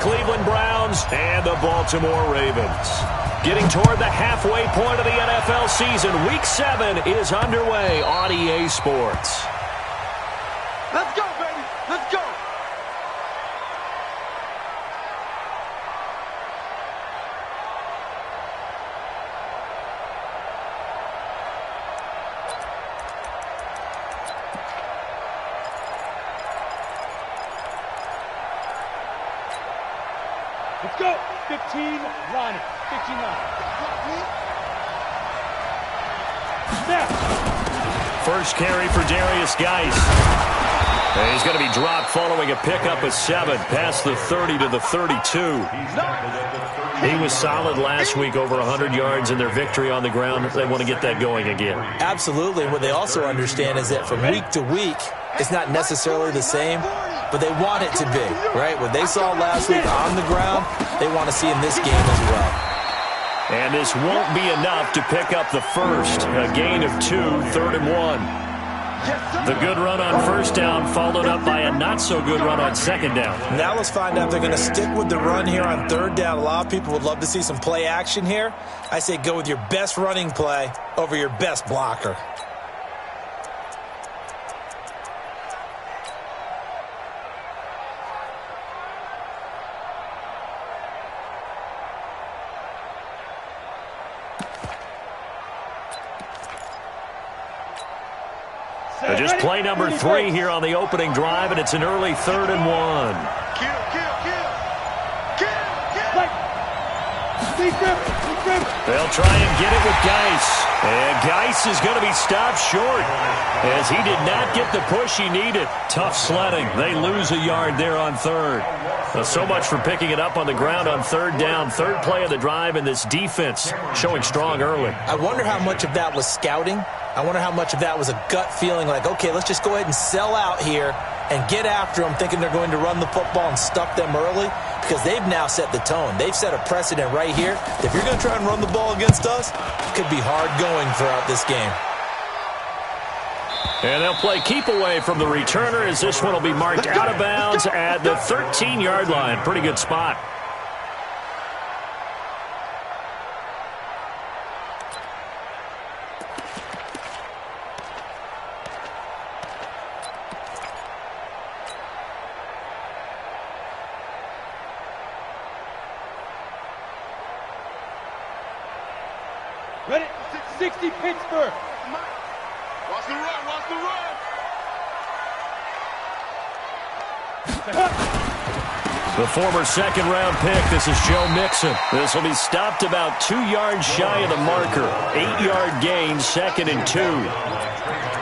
Cleveland Browns and the Baltimore Ravens. Getting toward the halfway point of the NFL season, Week 7 is underway on EA Sports. Let's go, baby. Let's go. Let's go. 15, Ronnie. 15 line. Snap. First carry for Darius Geis. And he's going to be dropped following a pickup of 7 past the 30 to the 32. He was solid last week, over 100 yards in their victory on the ground. They want to get that going again. Absolutely. What they also understand is that from week to week, it's not necessarily the same, but they want it to be, right? What they saw last week on the ground, they want to see in this game as well. And this won't be enough to pick up the first. A gain of 2, 3rd and 1. The good run on first down followed up by a not-so-good run on second down. Now let's find out if they're going to stick with the run here on third down. A lot of people would love to see some play action here. I say go with your best running play over your best blocker. Just play number 3 here on the opening drive, and it's an early 3rd and 1. Kill. They'll try and get it with Geis. And Geis is going to be stopped short as he did not get the push he needed. Tough sledding. They lose a yard there on 3rd. So much for picking it up on the ground on 3rd down. 3rd play of the drive, and this defense showing strong early. I wonder how much of that was scouting. I wonder how much of that was a gut feeling like, okay, let's just go ahead and sell out here and get after them, thinking they're going to run the football and stuff them early, because they've now set the tone. They've set a precedent right here. If you're going to try and run the ball against us, it could be hard going throughout this game. And they'll play keep away from the returner as this one will be marked out of bounds at the 13-yard line. Pretty good spot. Ready? 60 Pittsburgh. Watch the run. The former second-round pick, this is Joe Mixon. This will be stopped about 2 yards shy of the marker. 8-yard gain, 2nd and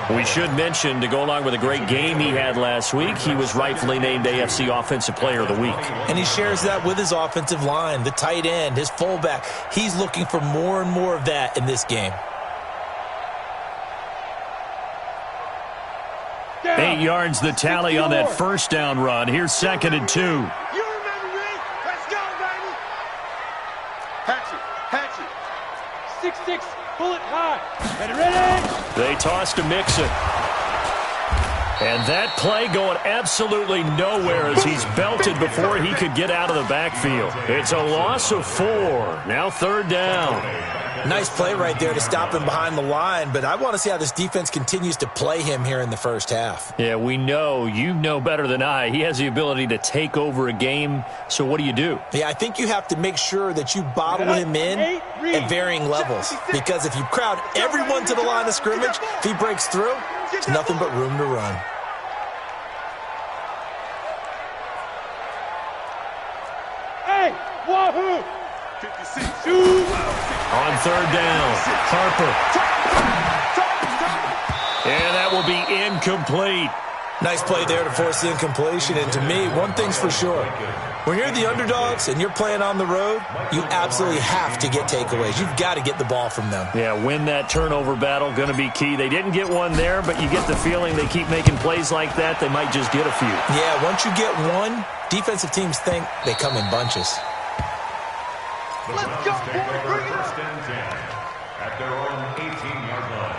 2. We should mention, to go along with a great game he had last week, he was rightfully named AFC Offensive Player of the Week. And he shares that with his offensive line, the tight end, his fullback. He's looking for more and more of that in this game. 8 yards the tally on that first down run. Here's 2nd and 2. You remember me? Let's go, baby. Hatchet. 6'6", bullet high. Ready? They toss to Mixon. And that play going absolutely nowhere as he's belted before he could get out of the backfield. It's a loss of 4. Now 3rd down. Nice play right there to stop him behind the line, but I want to see how this defense continues to play him here in the first half. Yeah, we know. You know better than I. He has the ability to take over a game, so what do you do? Yeah, I think you have to make sure that you bottle him in at varying levels, because if you crowd everyone to the line of scrimmage, if he breaks through, there's nothing but room to run. Hey, wahoo! 56. On 3rd down, Harper. And that will be incomplete. Nice play there to force the incompletion. And to me, one thing's for sure. When you're the underdogs and you're playing on the road, you absolutely have to get takeaways. You've got to get the ball from them. Yeah, win that turnover battle, going to be key. They didn't get one there, but you get the feeling they keep making plays like that, they might just get a few. Yeah, once you get one, defensive teams think they come in bunches. Let's go, boy. Bring it up. At their own 18-yard line.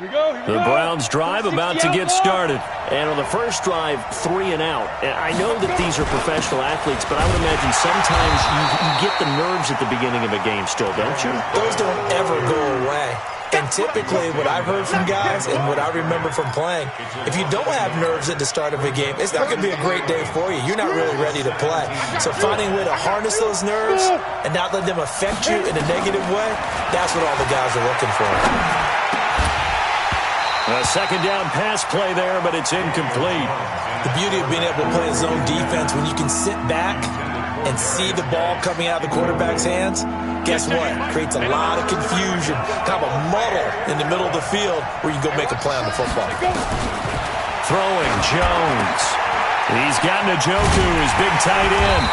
The Browns drive about to get started. And on the first drive, 3 and out. And I know that these are professional athletes, but I would imagine sometimes you get the nerves at the beginning of a game still, don't you? Those don't ever go away. And typically, what I've heard from guys and what I remember from playing, if you don't have nerves at the start of a game, it's not going to be a great day for you. You're not really ready to play. So finding a way to harness those nerves and not let them affect you in a negative way, that's what all the guys are looking for. A second down pass play there, but it's incomplete. The beauty of being able to play a zone defense when you can sit back and see the ball coming out of the quarterback's hands, guess what? Creates a lot of confusion, kind of a muddle in the middle of the field where you go make a play on the football. Throwing Jones. He's got Njoku, his big tight end.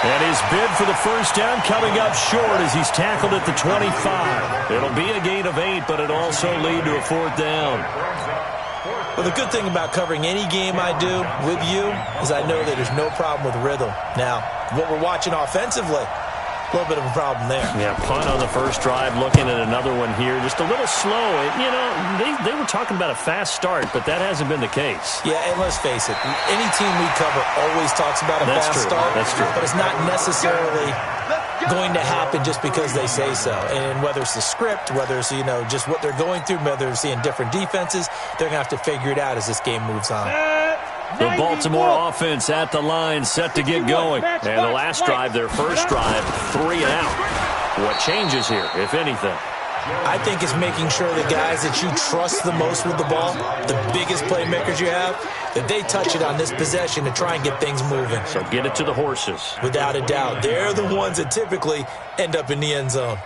And his bid for the first down coming up short as he's tackled at the 25. It'll be a gain of 8, but it'll also lead to a 4th down. Well, the good thing about covering any game I do with you is I know that there's no problem with rhythm. Now, what we're watching offensively, a little bit of a problem there. Yeah, punt on the first drive, looking at another one here. Just a little slow. You know, they were talking about a fast start, but that hasn't been the case. Yeah, and let's face it, any team we cover always talks about a fast start. That's true. But it's not necessarily going to happen just because they say so. And whether it's the script, whether it's, you know, just what they're going through, whether they're seeing different defenses, they're going to have to figure it out as this game moves on. The Baltimore offense at the line, set to get going. And the last drive, their first drive, 3 and out. What changes here, if anything? I think it's making sure the guys that you trust the most with the ball, the biggest playmakers you have, that they touch it on this possession to try and get things moving. So get it to the horses. Without a doubt. They're the ones that typically end up in the end zone.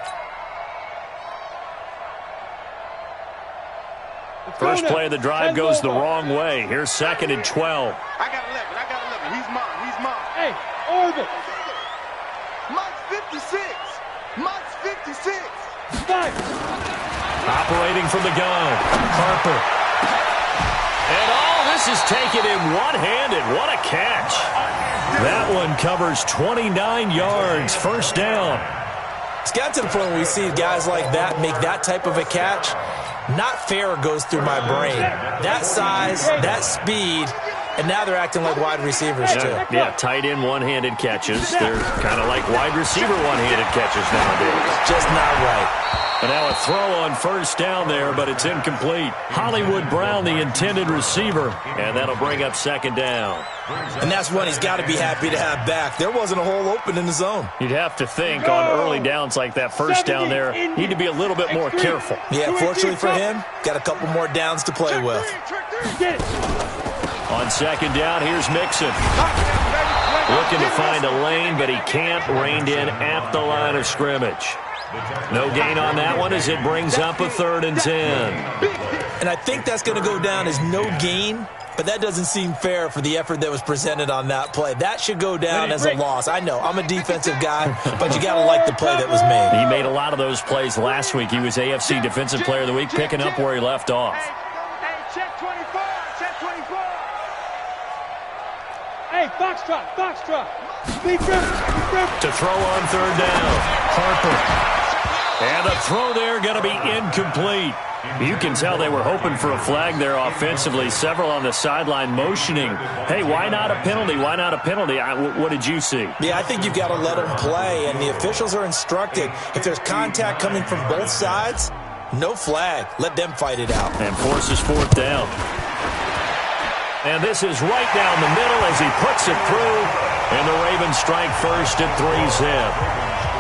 First play of the drive goes the wrong way. Here's 2nd and 12. I got 11. He's mine. Hey, Orville. Mike's 56. Mike's 56. Five. Operating from the gun, Harper. And all this is taken in one-handed. What a catch. That one covers 29 yards. First down. It's got to the point where we see guys like that make that type of a catch. Not fair goes through my brain. That size, that speed, and now they're acting like wide receivers too. Yeah, tight end one-handed catches. They're kind of like wide receiver one-handed catches nowadays. Just not right. And now a throw on first down there, but it's incomplete. Hollywood Brown, the intended receiver, and that'll bring up 2nd down. And that's one he's got to be happy to have back. There wasn't a hole open in the zone. You'd have to think on early downs like that first down there, need to be a little bit more careful. Yeah, fortunately for him, got a couple more downs to play with. On 2nd down, here's Mixon. Looking to find a lane, but he can't. Reined in at the line of scrimmage. No gain on that one as it brings up a 3rd and 10. And I think that's going to go down as no gain, but that doesn't seem fair for the effort that was presented on that play. That should go down as a loss. I know, I'm a defensive guy, but you got to like the play that was made. He made a lot of those plays last week. He was AFC Defensive Player of the Week, picking up where he left off. Hey, check 24. Hey, Foxtrot. To throw on 3rd down, Harper. And the throw there going to be incomplete. You can tell they were hoping for a flag there offensively. Several on the sideline motioning, hey, why not a penalty? Why not a penalty? What did you see? Yeah, I think you've got to let them play, and the officials are instructed. If there's contact coming from both sides, no flag. Let them fight it out. And forces 4th down. And this is right down the middle as he puts it through. And the Ravens strike first at 3-zip.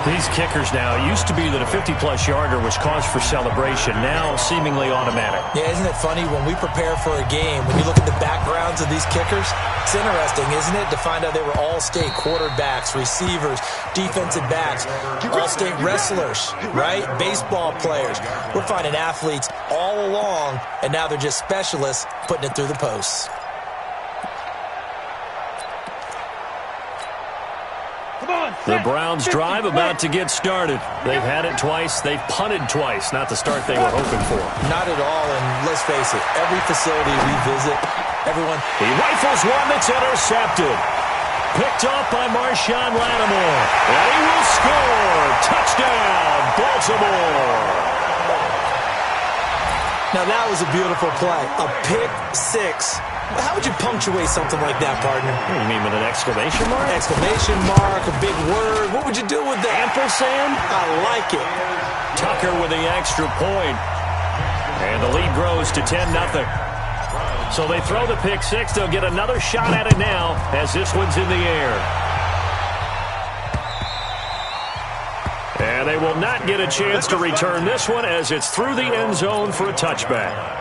These kickers now, it used to be that a 50-plus yarder was cause for celebration, now seemingly automatic. Yeah, isn't it funny when we prepare for a game, when you look at the backgrounds of these kickers, it's interesting, isn't it, to find out they were all-state quarterbacks, receivers, defensive backs, all-state wrestlers, right? Baseball players. We're finding athletes all along, and now they're just specialists putting it through the posts. The Browns drive about to get started. They've had it twice. They've punted twice. Not the start they were hoping for. Not at all, and let's face it, every facility we visit, everyone... He rifles one that's intercepted. Picked off by Marshawn Lattimore. And he will score. Touchdown, Baltimore. Now that was a beautiful play. A pick six. Well, how would you punctuate something like that, partner? You mean with an exclamation mark? Exclamation mark, a big word. What would you do with that? Ampersand? I like it. Tucker with the extra point. And the lead grows to 10-0. So they throw the pick six. They'll get another shot at it now as this one's in the air. And they will not get a chance to return this one as it's through the end zone for a touchback.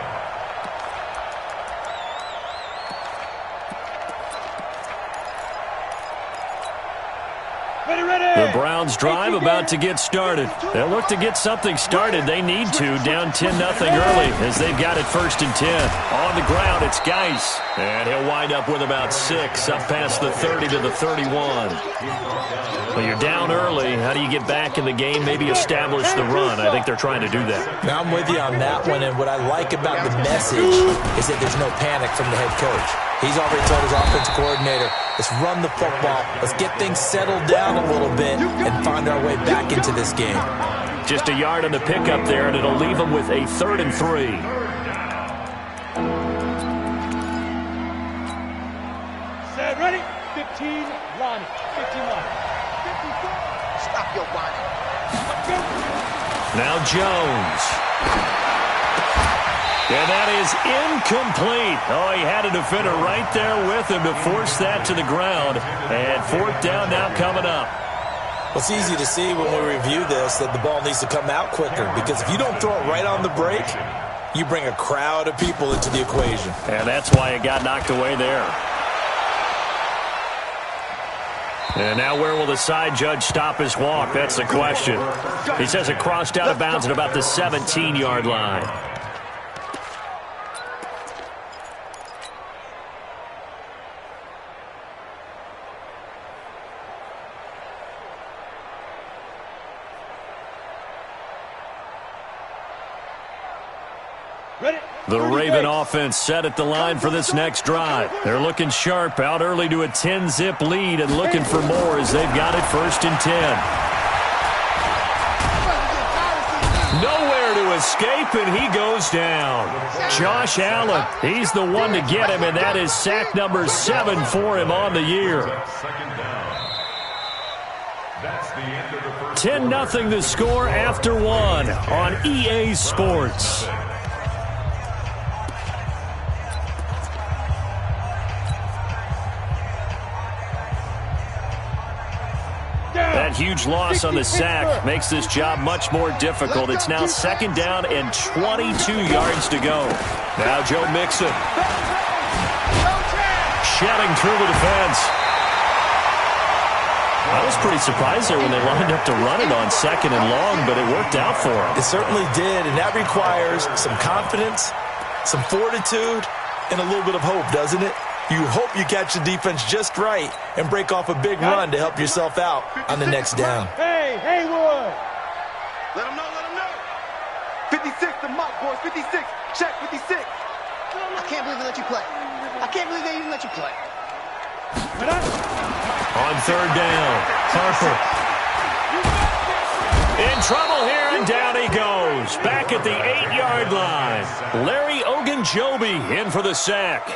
The Browns drive about to get started. They'll look to get something started. They need to, down 10-0 early as they've got it 1st and 10. On the ground, it's Geis. And he'll wind up with about 6, up past the 30 to the 31. Well, you're down early. How do you get back in the game? Maybe establish the run. I think they're trying to do that. Now, I'm with you on that one, and what I like about the message is that there's no panic from the head coach. He's already told his offensive coordinator, let's run the football, let's get things settled down a little bit and find our way back into this game. Just a yard on the pickup there, and it'll leave them with a 3rd and 3. Set, ready? 15, Ronnie. 15 line. 54. Stop your whining. Now Jones. And that is incomplete. Oh, he had a defender right there with him to force that to the ground. And 4th down now coming up. Well, it's easy to see when we review this that the ball needs to come out quicker, because if you don't throw it right on the break, you bring a crowd of people into the equation. And that's why it got knocked away there. And now where will the side judge stop his walk? That's the question. He says it crossed out of bounds at about the 17-yard line. The Raven offense set at the line for this next drive. They're looking sharp, out early to a 10-zip lead and looking for more as they've got it 1st and 10. Nowhere to escape, and he goes down. Josh Allen, he's the one to get him, and that is sack number 7 for him on the year. 10-0 the score after 1 on EA Sports. That huge loss on the sack makes this job much more difficult. It's now 2nd down and 22 yards to go. Now Joe Mixon. Shedding through the defense. I was pretty surprised there when they lined up to run it on 2nd and long, but it worked out for them. It certainly did, and that requires some confidence, some fortitude, and a little bit of hope, doesn't it? You hope you catch the defense just right and break off a big run to help yourself out on the next down. Hey, Haywood! Let him know, let him know. 56, the mock boys, 56. Check, 56. I can't believe they let you play. I can't believe they even let you play. On 3rd down, Harper. In trouble here, and down he goes. Back at the 8-yard line. Larry Ogunjobi in for the sack.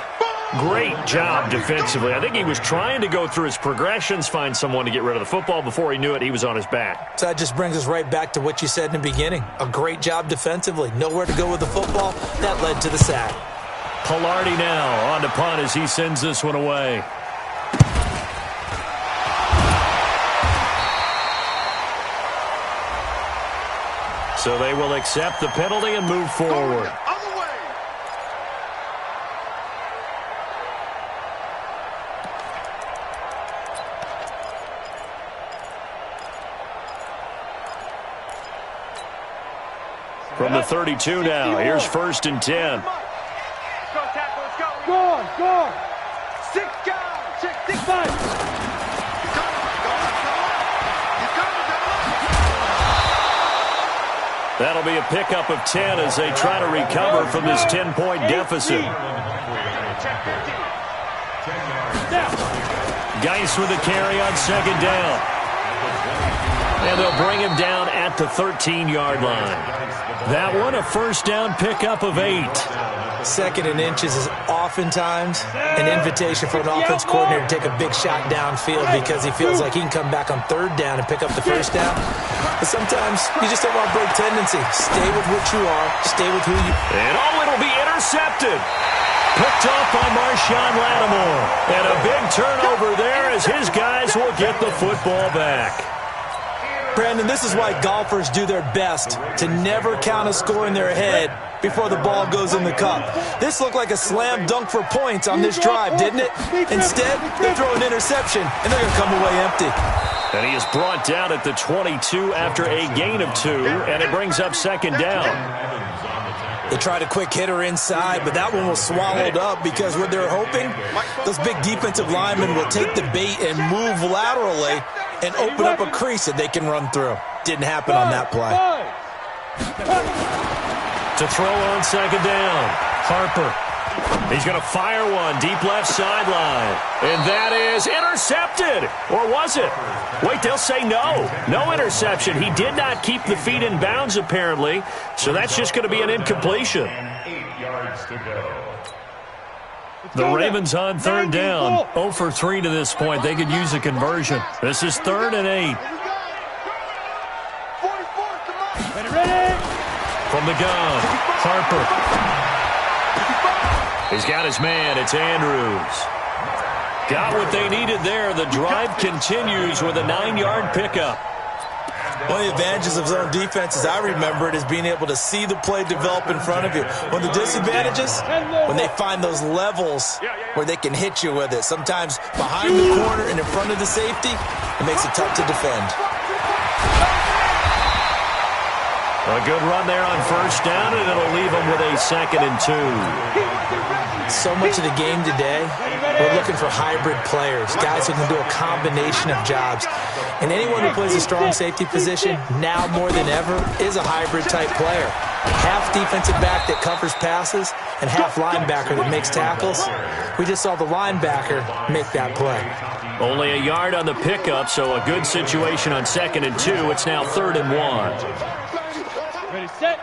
Great job defensively. I think he was trying to go through his progressions, find someone to get rid of the football. Before he knew it, he was on his back. So that just brings us right back to what you said in the beginning. A great job defensively. Nowhere to go with the football. That led to the sack. Pilardi now on to punt as he sends this one away. So they will accept the penalty and move forward. From the 32 now, here's 1st and 10. Go, tackle, let's go. Go on. 6 guys. Check, 6 5. That'll be a pickup of 10 as they try to recover from this 10-point deficit. Geis with the carry on 2nd down. And they'll bring him down at at the 13-yard line. That one a first down pickup of 8. Second and inches is oftentimes an invitation for an offense coordinator to take a big shot downfield because he feels like he can come back on third down and pick up the first down. But sometimes you just don't want to break tendency. Stay with what you are. Stay with who you... And it'll be intercepted. Picked off by Marshawn Lattimore. And a big turnover there as his guys will get the football back. Brandon, this is why golfers do their best to never count a score in their head before the ball goes in the cup. This looked like a slam dunk for points on this drive, didn't it? Instead, they throw an interception, and they're going to come away empty. And he is brought down at the 22 after a gain of 2, and it brings up second down. They tried a quick hitter inside, but that one was swallowed up because what they're hoping, those big defensive linemen will take the bait and move laterally and open up a crease that they can run through. Didn't happen on that play. To throw on second down, Harper. He's going to fire one deep left sideline. And that is intercepted. Or was it? Wait, they'll say no. No interception. He did not keep the feet in bounds, apparently. So that's just going to be an incompletion. 8 yards to go. The Ravens on third down. 0 for 3 to this point. They could use a conversion. This is 3rd and 8. Ready? From the gun, Harper. He's got his man. It's Andrews. Got what they needed there. The drive continues with a 9-yard pickup. One of the advantages of zone defense, as I remember it, is being able to see the play develop in front of you. One of the disadvantages, when they find those levels where they can hit you with it. Sometimes behind the corner and in front of the safety, it makes it tough to defend. A good run there on first down, and it'll leave them with a 2nd and 2. So much of the game today, we're looking for hybrid players, guys who can do a combination of jobs. And anyone who plays a strong safety position, now more than ever, is a hybrid-type player. Half defensive back that covers passes and half linebacker that makes tackles. We just saw the linebacker make that play. Only a yard on the pickup, so a good situation on 2nd and 2. It's now 3rd and 1. Ready, set.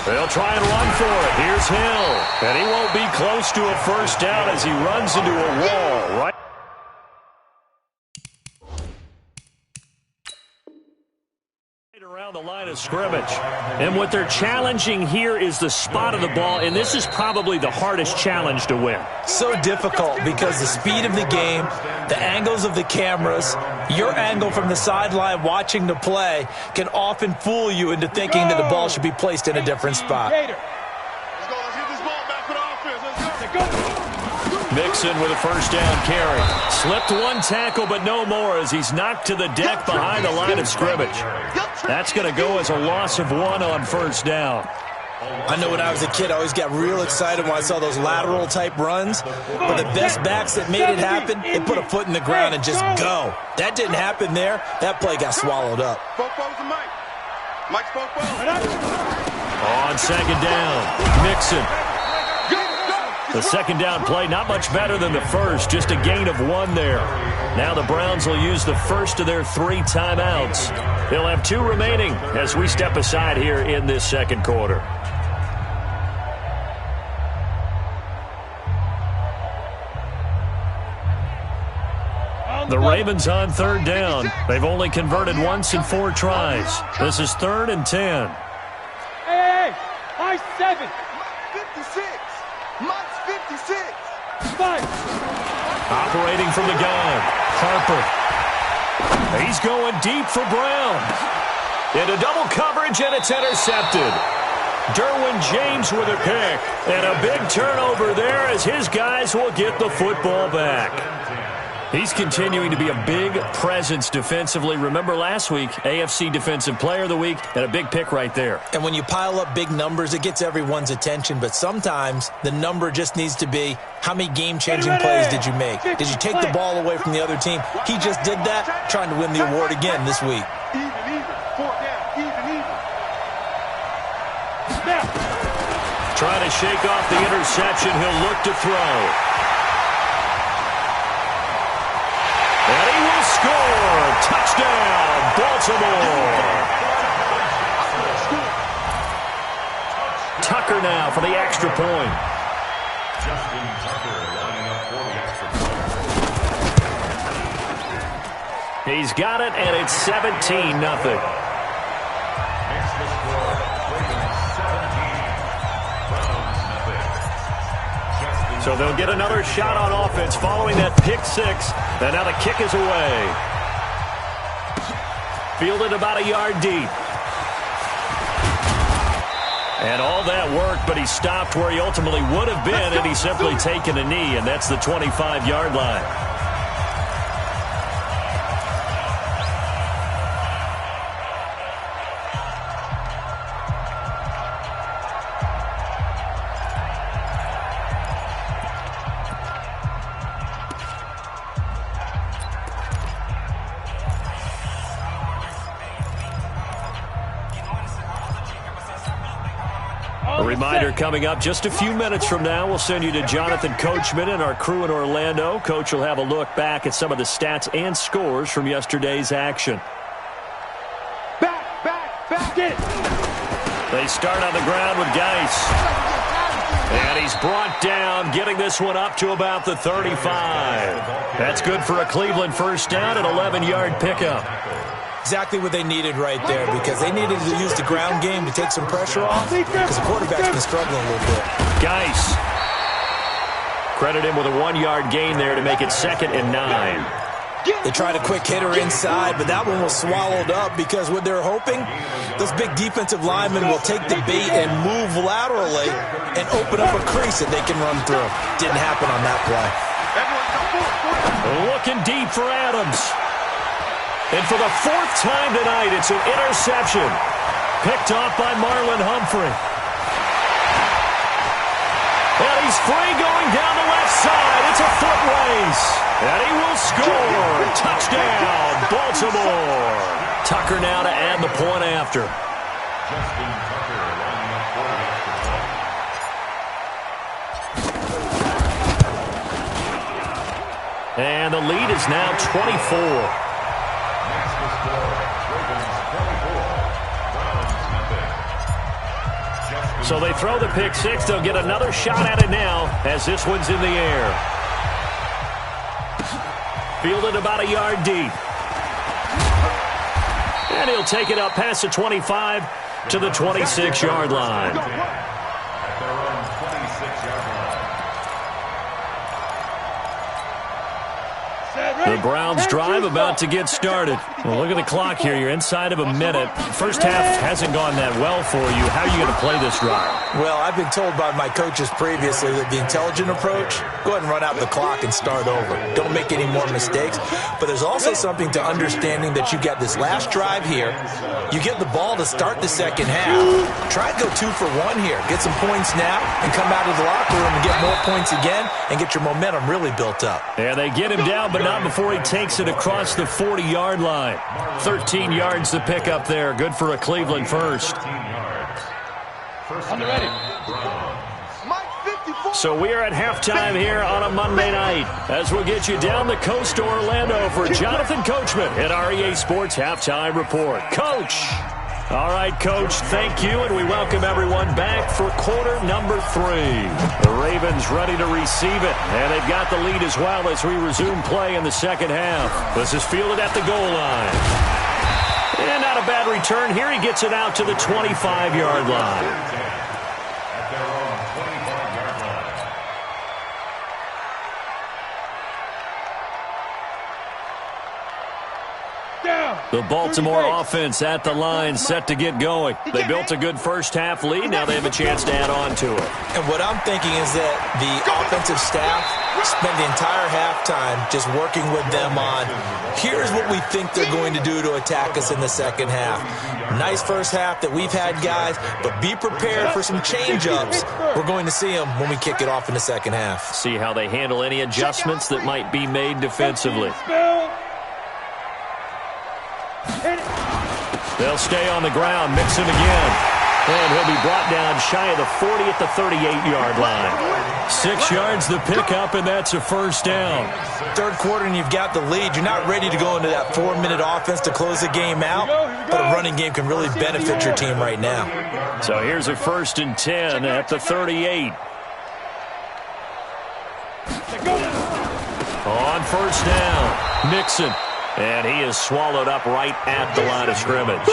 They'll try and run for it. Here's Hill. And he won't be close to a first down as he runs into a wall. Right around the line of scrimmage. And what they're challenging here is the spot of the ball, and this is probably the hardest challenge to win. So difficult because the speed of the game, the angles of the cameras, your angle from the sideline watching the play can often fool you into thinking that the ball should be placed in a different spot. Let's go. Let's get this ball back for the offense. Let's go. Mixon with a first down carry. Slipped one tackle, but no more as he's knocked to the deck behind the line of scrimmage. That's going to go as a loss of 1 on first down. I know when I was a kid, I always got real excited when I saw those lateral-type runs. But the best backs that made it happen, they put a foot in the ground and just go. That didn't happen there. That play got swallowed up. Mike spoke. On second down, Mixon. The second down play, not much better than the first, just a gain of 1 there. Now the Browns will use the first of their 3 timeouts. They'll have 2 remaining as we step aside here in this second quarter. The Ravens on third down. They've only converted once in 4 tries. This is 3rd and 10. Hey, high 7. 56. Mike's 56. 5. Operating from the gun, Harper. He's going deep for Brown. Into double coverage, and it's intercepted. Derwin James with a pick. And a big turnover there as his guys will get the football back. He's continuing to be a big presence defensively. Remember last week, AFC Defensive Player of the Week, and a big pick right there. And when you pile up big numbers, it gets everyone's attention. But sometimes the number just needs to be, how many game-changing plays did you make? Did you take the ball away from the other team? He just did that, trying to win the award again this week. Even. 4 down. Even. Trying to shake off the interception. He'll look to throw. And he will score. Touchdown, Baltimore. Tucker now for the extra point. Justin Tucker lining up for the extra point. He's got it, and it's 17-0. Makes the score. Ravens 17. Browns nothing. Justin So they'll get another shot on offense following that pick six. And now the kick is away. Fielded about a yard deep. And all that work, but he stopped where he ultimately would have been had he simply taken a knee, and that's the 25-yard line. A reminder coming up just a few minutes from now. We'll send you to Jonathan Coachman and our crew in Orlando. Coach will have a look back at some of the stats and scores from yesterday's action. Back, get it. They start on the ground with Geis. And he's brought down, getting this one up to about the 35. That's good for a Cleveland first down, an 11-yard pickup. Exactly what they needed right there, because they needed to use the ground game to take some pressure off, because the quarterback's been struggling a little bit. Geis. Credit him with a 1-yard gain there to make it 2nd and 9. They tried a quick hitter inside, but that one was swallowed up because what they're hoping, those big defensive linemen will take the bait and move laterally and open up a crease that they can run through. Didn't happen on that play. Looking deep for Adams. And for the 4th time tonight, it's an interception. Picked off by Marlon Humphrey. And he's free going down the left side. It's a foot race. And he will score. Touchdown, Baltimore. Tucker now to add the point after. Justin Tucker lining up for the extra point. And the lead is now 24. Makes the score. Ravens 24. Browns nothing. Justin So they throw the pick six. They'll get another shot at it now as this one's in the air. Fielded about a yard deep. And he'll take it up past the 25 to the 26-yard line. at their own 26-yard line. The Browns drive about to get started. Well, look at the clock here. You're inside of a minute. First half hasn't gone that well for you. How are you going to play this drive? Well, I've been told by my coaches previously that the intelligent approach, go ahead and run out the clock and start over. Don't make any more mistakes. But there's also something to understanding that you got this last drive here. You get the ball to start the second half. Try and go 2 for 1 here. Get some points now and come out of the locker room and get more points again and get your momentum really built up. Yeah, they get him down, but not before he takes it across the 40-yard line. 13 yards to pick up there. Good for a Cleveland first. 13 yards. First I'm down, ready. Browns. So we are at halftime here on a Monday night as we'll get you down the coast to Orlando for Jonathan Coachman at our EA Sports Halftime Report. Coach! All right, Coach, thank you, and we welcome everyone back for quarter number 3. The Ravens ready to receive it, and they've got the lead as well as we resume play in the second half. This is fielded at the goal line. And not a bad return here. He gets it out to the 25-yard line. At their own 25-yard line. The Baltimore offense at the line, set to get going. They built a good first half lead. Now they have a chance to add on to it. And what I'm thinking is that the offensive staff spent the entire halftime just working with them on, here's what we think they're going to do to attack us in the second half. Nice first half that we've had, guys, but be prepared for some change-ups. We're going to see them when we kick it off in the second half. See how they handle any adjustments that might be made defensively. They'll stay on the ground, mix him again. And he'll be brought down shy of the 40 at the 38-yard line. 6 yards the pickup, and that's a first down. Third quarter and you've got the lead. You're not ready to go into that 4-minute offense to close the game out, but a running game can really benefit your team right now. So here's a 1st and 10 at the 38. On first down, Mixon. And he is swallowed up right at the line of scrimmage.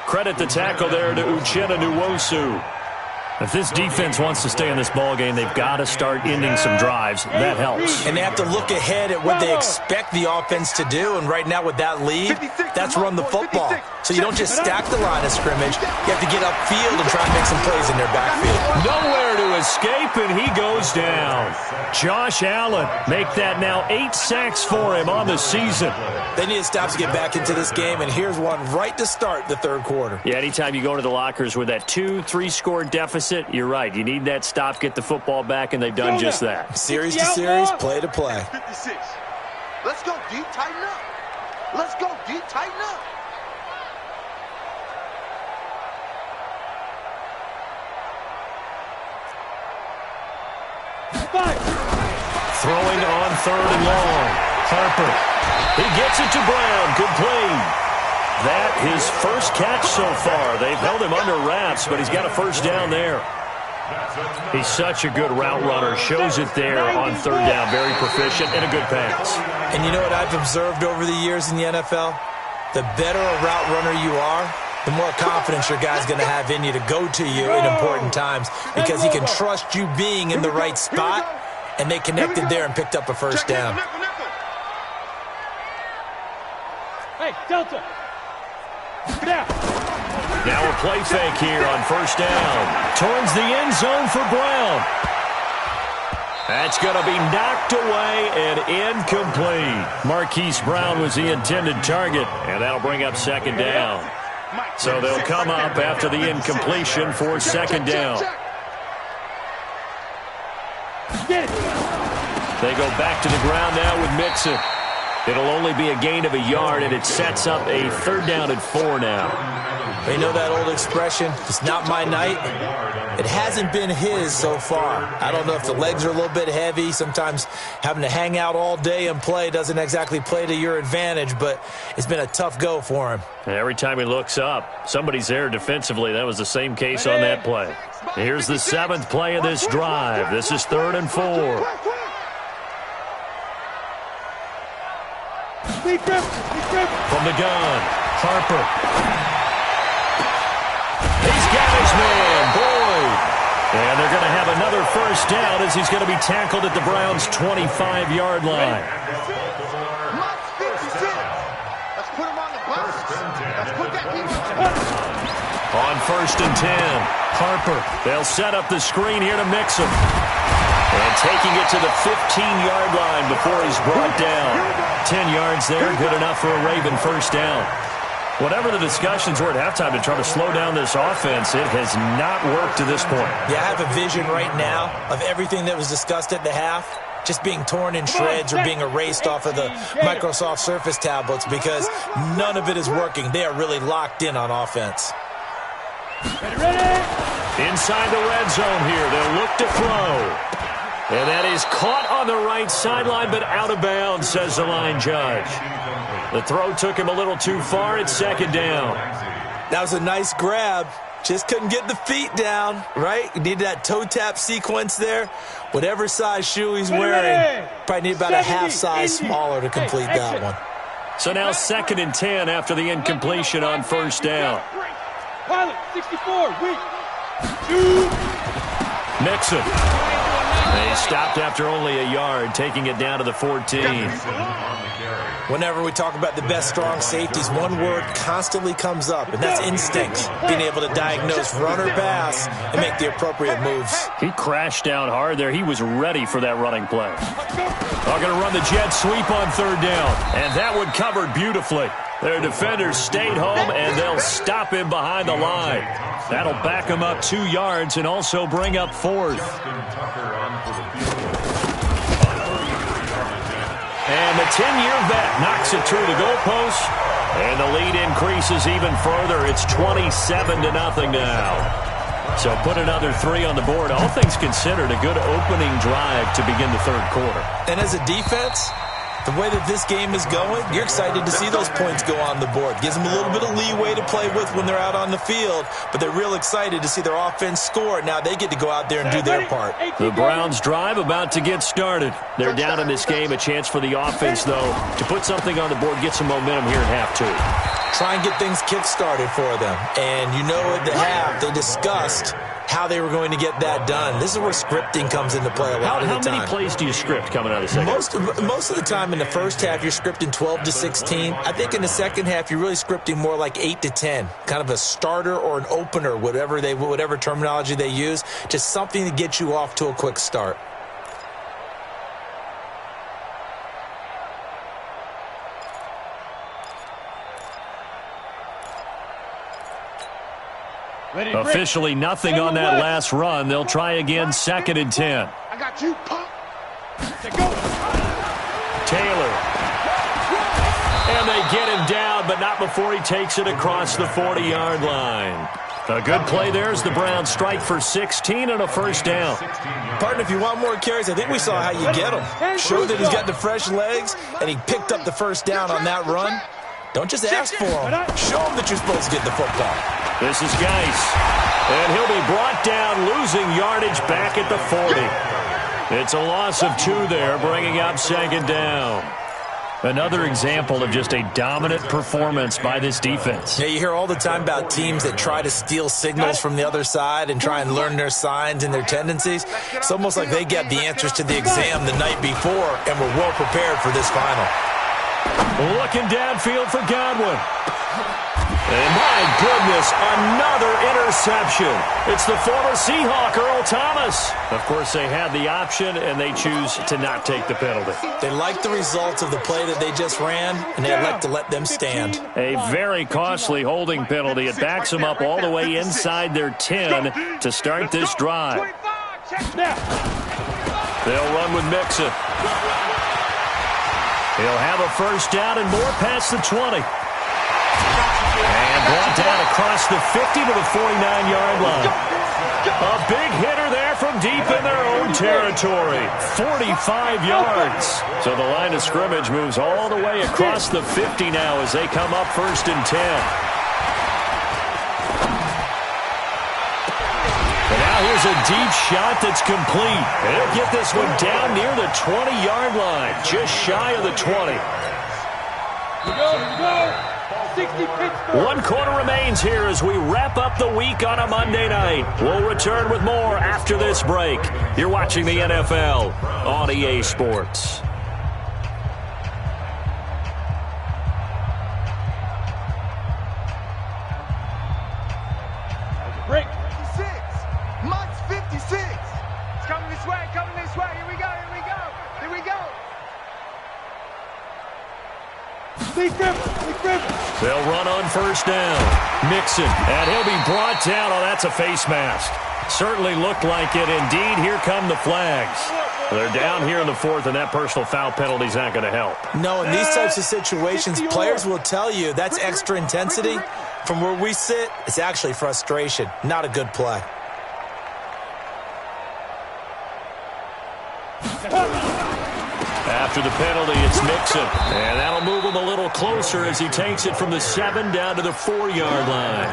Credit the tackle there to Uchenna Nwosu. If this defense wants to stay in this ballgame, they've got to start ending some drives. That helps. And they have to look ahead at what they expect the offense to do. And right now with that lead, that's run the football. So you don't just stack the line of scrimmage. You have to get upfield and try and make some plays in their backfield. Nowhere to escape, and he goes down. Josh Allen, make that now 8 sacks for him on the season. They need to stop to get back into this game, and here's one right to start the third quarter. Yeah, anytime you go to the lockers with that 2-3-score deficit, you're right. You need that stop, get the football back, and they've done just that. Series to series, play to play. 56. Let's go deep, tighten up. Let's go deep, tighten up. Throwing on 3rd and long. Harper. He gets it to Brown. Complete. That his first catch so far. They've held him under wraps, but he's got a first down there. He's such a good route runner. Shows it there on 3rd down. Very proficient and a good pass. And you know what I've observed over the years in the NFL? The better a route runner you are, the more confidence your guy's going to have in you to go to you in important times because he can trust you being in the right spot, and they connected there and picked up a first down. Hey, Delta. Now. Now a play fake here on first down. Towards the end zone for Brown. That's going to be knocked away and incomplete. Marquise Brown was the intended target, and that'll bring up 2nd down. So they'll come up after the incompletion for 2nd down. They go back to the ground now with Mixon. It'll only be a gain of a yard, and it sets up a 3rd down and 4 now. They know that old expression, it's not my night. It hasn't been his so far. I don't know if the legs are a little bit heavy. Sometimes having to hang out all day and play doesn't exactly play to your advantage, but it's been a tough go for him. Every time he looks up, somebody's there defensively. That was the same case on that play. Here's the 7th play of this drive. This is 3rd and 4. From the gun, Harper. He's got his man, Boyd. And they're going to have another first down as he's going to be tackled at the Browns' 25-yard line. Let's put him on the bus. Let's put that On 1st and 10, Harper. They'll set up the screen here to Mixon. And taking it to the 15-yard line before he's brought down. 10 yards there, good enough for a Raven first down. Whatever the discussions were at halftime to try to slow down this offense, it has not worked to this point. Yeah, I have a vision right now of everything that was discussed at the half just being torn in shreds or being erased off of the Microsoft Surface tablets because none of it is working. They are really locked in on offense. Inside the red zone here, they'll look to throw. And that is caught on the right sideline, but out of bounds, says the line judge. The throw took him a little too far. It's 2nd down. That was a nice grab. Just couldn't get the feet down, right? You need that toe tap sequence there. Whatever size shoe he's wearing, probably need about a half size smaller to complete that one. So now 2nd and 10 after the incompletion on first down. Pilot, 64, weak. Mixon. They stopped after only a yard, taking it down to the 14. Whenever we talk about the best strong safeties, one word constantly comes up, and that's instinct. Being able to diagnose run or pass and make the appropriate moves. He crashed down hard there. He was ready for that running play. They're going to run the jet sweep on 3rd down, and that one covered beautifully. Their defenders stayed home, and they'll stop him behind the line. That'll back him up 2 yards and also bring up 4th. And the 10-year vet knocks it through the goalpost. And the lead increases even further. It's 27-0 now. So put another 3 on the board. All things considered, a good opening drive to begin the third quarter. And as a defense, the way that this game is going, you're excited to see those points go on the board. Gives them a little bit of leeway to play with when they're out on the field, but they're real excited to see their offense score. Now they get to go out there and do their part. The Browns drive about to get started. They're down in this game. A chance for the offense, though, to put something on the board, get some momentum here in half 2. Try and get things kick-started for them. And you know at the half, they discussed how they were going to get that done. This is where scripting comes into play a lot of the time. How many plays do you script coming out of the second? Most of the time in the first half, you're scripting 12 to 16. I think in the second half, you're really scripting more like 8 to 10. Kind of a starter or an opener, whatever terminology they use. Just something to get you off to a quick start. Officially nothing on that last run. They'll try again, 2nd and 10. I got you, punk. Taylor. And they get him down, but not before he takes it across the 40-yard line. A good play there as the Browns strike for 16 and a first down. Partner, if you want more carries, I think we saw how you get him. Show that he's got the fresh legs, and he picked up the first down on that run. Don't just ask for him. Show him that you're supposed to get the football. This is Geis. And he'll be brought down, losing yardage back at the 40. It's a loss of 2 there, bringing up 2nd down. Another example of just a dominant performance by this defense. Yeah, you hear all the time about teams that try to steal signals from the other side and try and learn their signs and their tendencies. It's almost like they get the answers to the exam the night before and were well prepared for this final. Looking downfield for Godwin. And my goodness, another interception. It's the former Seahawk, Earl Thomas. Of course, they had the option, and they choose to not take the penalty. They like the results of the play that they just ran, and they elect to let them stand. A very costly holding penalty. It backs them up all the way inside their 10 to start this drive. They'll run with Mixon. He'll have a first down and more past the 20. And brought down across the 50 to the 49-yard line. A big hitter there from deep in their own territory. 45 yards. So the line of scrimmage moves all the way across the 50 now as they come up 1st and 10. And now here's a deep shot that's complete. And he'll get this one down near the 20-yard line, just shy of the 20. Go. 1 quarter remains here as we wrap up the week on a Monday night. We'll return with more after this break. You're watching the NFL on EA Sports. Break. 56. Mike's 56. It's coming this way, Here we go. Big grip. They'll run on first down. Mixon, and he'll be brought down. Oh, that's a face mask. Certainly looked like it. Indeed, here come the flags. They're down here in the 4th, and that personal foul penalty is not going to help. No, in these types of situations, players will tell you that's extra intensity. From where we sit, it's actually frustration. Not a good play. After the penalty, it's Mixon. And that'll move him a little closer as he takes it from the 7 down to the 4-yard line.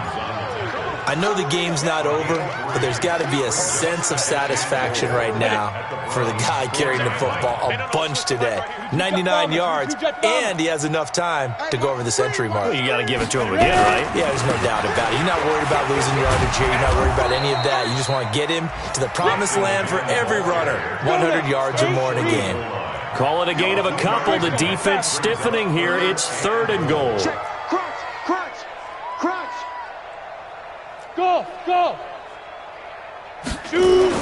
I know the game's not over, but there's got to be a sense of satisfaction right now for the guy carrying the football a bunch today. 99 yards, and he has enough time to go over the century mark. Well, you got to give it to him again, right? Yeah, there's no doubt about it. You're not worried about losing yardage here. You're not worried about any of that. You just want to get him to the promised land for every runner. 100 yards or more in a game. Call it a gain of a couple. The defense stiffening here. It's 3rd and goal. Crunch. Go. Shoot.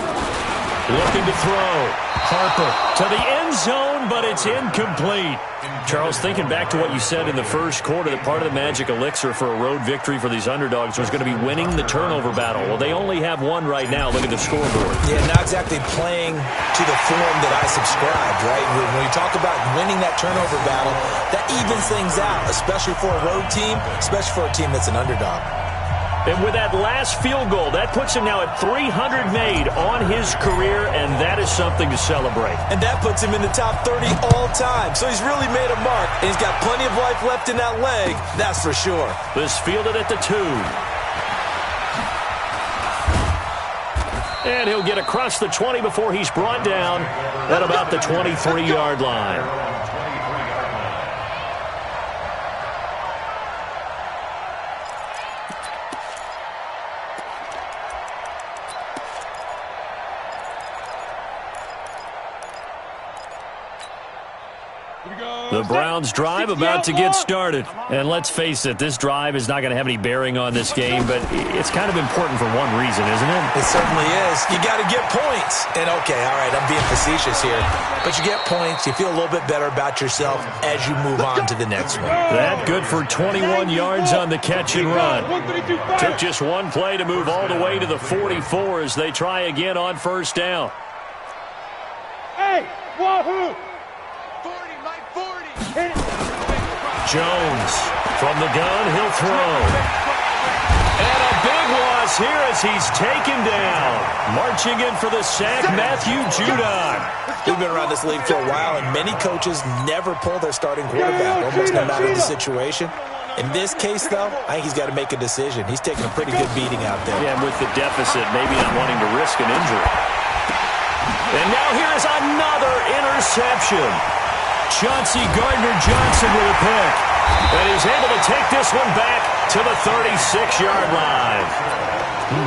Looking to throw. Harper to the end zone. one, but it's incomplete. Charles, thinking back to what you said in the first quarter, that part of the magic elixir for a road victory for these underdogs was going to be winning the turnover battle. Well, they only have one right now. Look at the scoreboard. Yeah, not exactly playing to the form that I subscribed, right? When you talk about winning that turnover battle, that evens things out, especially for a road team, especially for a team that's an underdog. And with that last field goal, that puts him now at 300 made on his career, and that is something to celebrate. And that puts him in the top 30 all time. So he's really made a mark, and he's got plenty of life left in that leg, that's for sure. This fielded at the 2. And he'll get across the 20 before he's brought down at about the 23-yard line. The Browns drive about to get started. And let's face it, this drive is not going to have any bearing on this game, but it's kind of important for one reason, isn't it? It certainly is. You got to get points. And okay, all right, I'm being facetious here. But you get points, you feel a little bit better about yourself as you move on to the next one. That good for 21 yards on the catch and run. Took just one play to move all the way to the 44 as they try again on first down. Hey, wahoo! Jones from the gun, he'll throw. And a big loss here as he's taken down. Marching in for the sack, Matthew Judon. We've been around this league for a while, and many coaches never pull their starting quarterback, almost no matter the situation. In this case, though, I think he's got to make a decision. He's taking a pretty good beating out there. Yeah, and with the deficit, maybe not wanting to risk an injury. And now here's another interception. Chauncey Gardner-Johnson with a pick. And he's able to take this one back to the 36-yard line.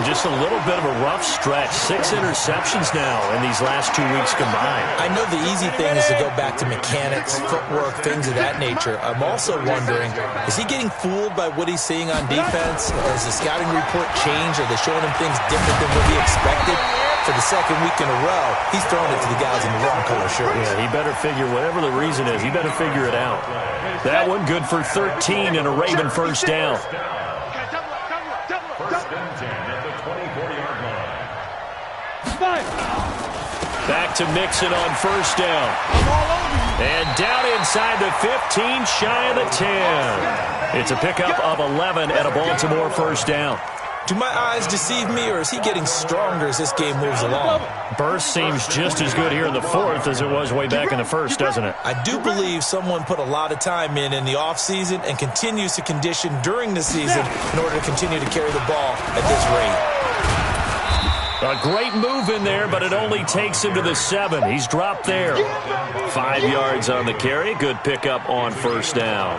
Just a little bit of a rough stretch. 6 interceptions now in these last 2 weeks combined. I know the easy thing is to go back to mechanics, footwork, things of that nature. I'm also wondering, is he getting fooled by what he's seeing on defense? Has the scouting report changed? Are they showing him things different than what he expected? For the second week in a row, he's throwing it to the guys in the wrong color shirts. Yeah, he better figure, whatever the reason is, he better figure it out. That one good for 13 and a Raven first down. First and 10 at the 24-yard line. Back to Mixon on first down. And down inside the 15, shy of the 10. It's a pickup of 11 at a Baltimore first down. Do my eyes deceive me, or is he getting stronger as this game moves along? Burst seems just as good here in the fourth as it was way back in the first, doesn't it? I do believe someone put a lot of time in the offseason and continues to condition during the season in order to continue to carry the ball at this rate. A great move in there, but it only takes him to the 7. He's dropped there. 5 yards on the carry. Good pickup on first down.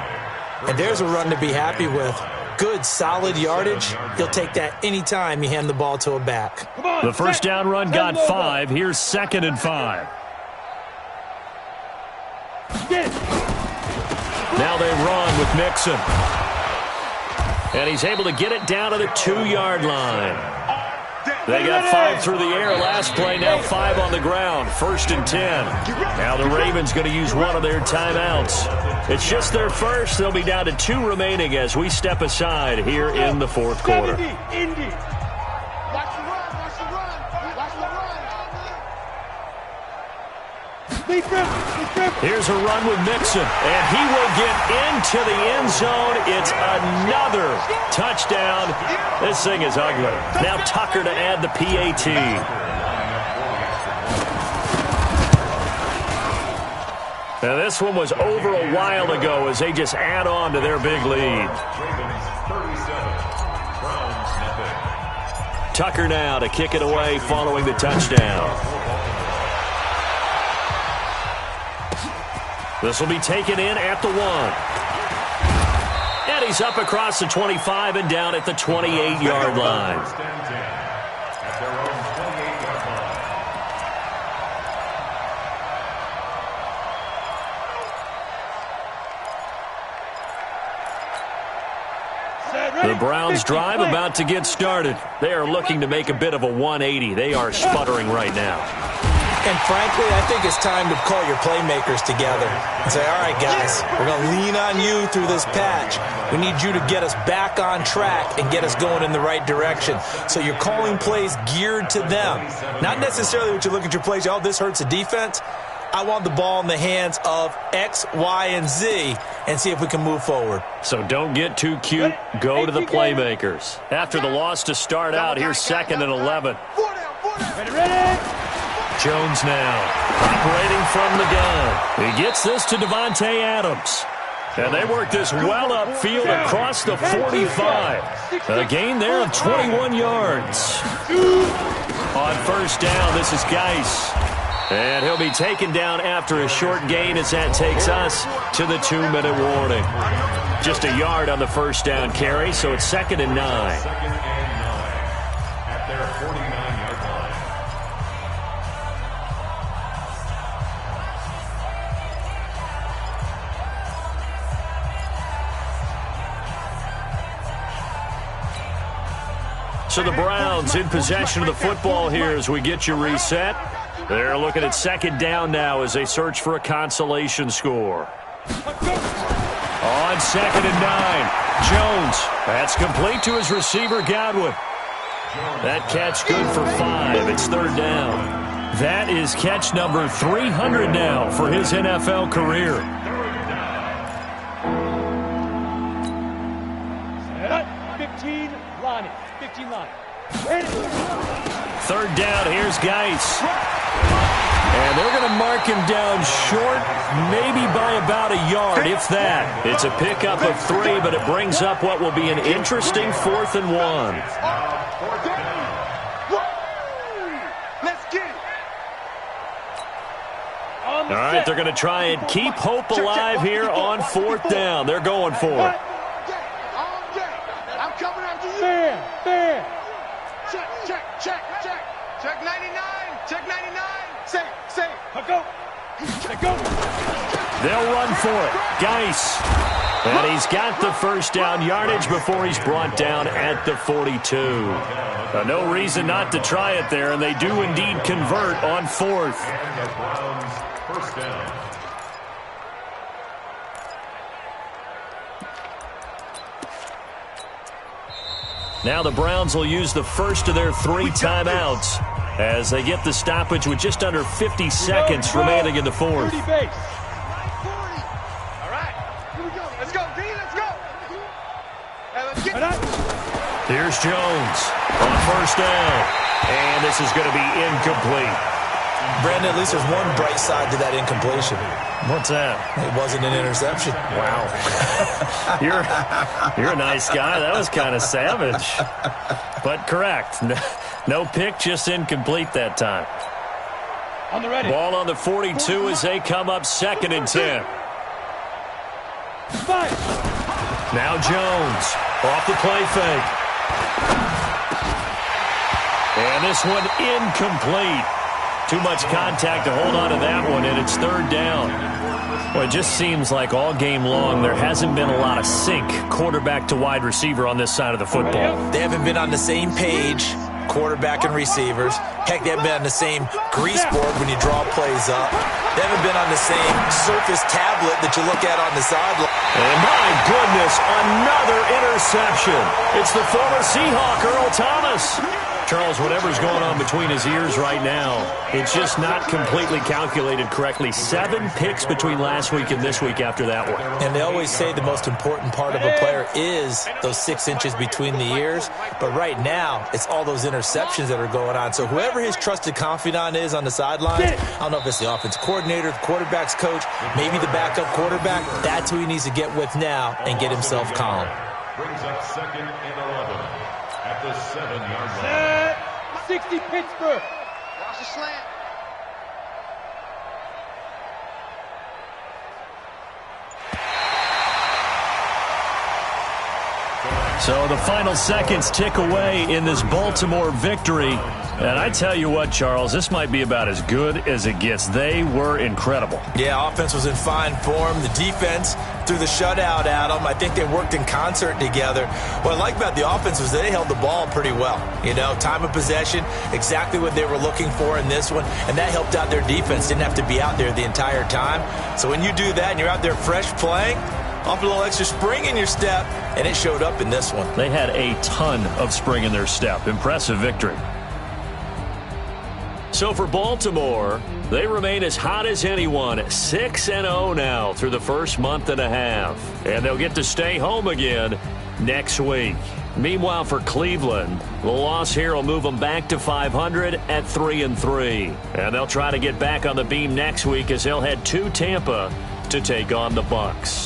And there's a run to be happy with. Good, solid yardage. He'll take that anytime you hand the ball to a back. The first down run got 5. Here's 2nd and 5. Now they run with Mixon. And he's able to get it down to the 2-yard line. They got 5 through the air last play, now 5 on the ground. 1st and 10. Now the Ravens going to use one of their timeouts. It's just their first. They'll be down to 2 remaining as we step aside here in the fourth quarter. Here's a run with Mixon, and he will get into the end zone. It's another touchdown. This thing is ugly. Now Tucker to add the PAT. Now this one was over a while ago as they just add on to their big lead. Tucker now to kick it away following the touchdown. This will be taken in at the 1. And he's up across the 25 and down at the 28-yard line. The Browns drive about to get started. They are looking to make a bit of a 180. They are sputtering right now. And frankly, I think it's time to call your playmakers together and say, all right, guys, we're going to lean on you through this patch. We need you to get us back on track and get us going in the right direction. So you're calling plays geared to them. Not necessarily what you look at your plays, oh, this hurts the defense. I want the ball in the hands of X, Y, and Z and see if we can move forward. So don't get too cute. Go to the playmakers. After the loss to start out, here's 2nd and 11. Ready. Jones now operating from the gun. He gets this to Devontae Adams. And they work this well upfield across the 45. A gain there of 21 yards. On first down, this is Geis. And he'll be taken down after a short gain as that takes us to the 2-minute warning. Just a yard on the first down carry, so it's 2nd and 9. At their 49-yard line. So the Browns in possession of the football here as we get you reset. They're looking at 2nd down now as they search for a consolation score. On 2nd and 9, Jones. That's complete to his receiver, Godwin. That catch good for 5. It's 3rd down. That is catch number 300 now for his NFL career. 15 line. 15 line. 3rd down, here's Geis. And they're going to mark him down short, maybe by about a yard, if that. It's a pickup of 3, but it brings up what will be an interesting 4th and 1. Let's get it. All right, they're going to try and keep hope alive here on 4th down. They're going for it. I'm coming after you. Fair. Check 99. Check 99. Say. Go. They'll run for it. Geis. And he's got the first down yardage before he's brought down at the 42. No reason not to try it there, and they do indeed convert on 4th. First down. Now the Browns will use the first of their 3 timeouts as they get the stoppage with just under 50 seconds remaining in the 4th. 30 base. All right. Here we go. Let's go, D. Let's go. Hey, let's get it. Here's Jones on first down. And this is going to be incomplete. Brandon, at least there's one bright side to that incompletion. What's that? It wasn't an interception. Wow. You're a nice guy. That was kind of savage. But correct. No pick, just incomplete that time. On the ready. Ball on the 42 as they come up 2nd and 10. Fire. Now Jones off the play fake. And this one incomplete. Too much contact to hold on to that one, and it's 3rd down. Well, it just seems like all game long there hasn't been a lot of sync quarterback to wide receiver on this side of the football. They haven't been on the same page, quarterback and receivers. Heck, they haven't been on the same grease board when you draw plays up. They haven't been on the same surface tablet that you look at on the sideline. And my goodness, another interception. It's the former Seahawk, Earl Thomas. Charles, whatever's going on between his ears right now, it's just not completely calculated correctly. 7 picks between last week and this week after that one. And they always say the most important part of a player is those 6 inches between the ears. But right now, it's all those interceptions that are going on. So whoever his trusted confidant is on the sideline, I don't know if it's the offensive coordinator, the quarterback's coach, maybe the backup quarterback, that's who he needs to get with now and get himself calm. Brings up 2nd and 11 at the 7-yard line. 60 Pittsburgh. Watch the slant. So the final seconds tick away in this Baltimore victory. And I tell you what, Charles, this might be about as good as it gets. They were incredible. Yeah, offense was in fine form. The defense threw the shutout at them. I think they worked in concert together. What I like about the offense was they held the ball pretty well. You know, time of possession, exactly what they were looking for in this one, and that helped out their defense. Didn't have to be out there the entire time. So when you do that and you're out there fresh playing, off a little extra spring in your step, and it showed up in this one. They had a ton of spring in their step. Impressive victory. So for Baltimore, they remain as hot as anyone, 6-0 now through the first month and a half. And they'll get to stay home again next week. Meanwhile, for Cleveland, the loss here will move them back to 500 at 3-3. And they'll try to get back on the beam next week as they'll head to Tampa to take on the Bucs.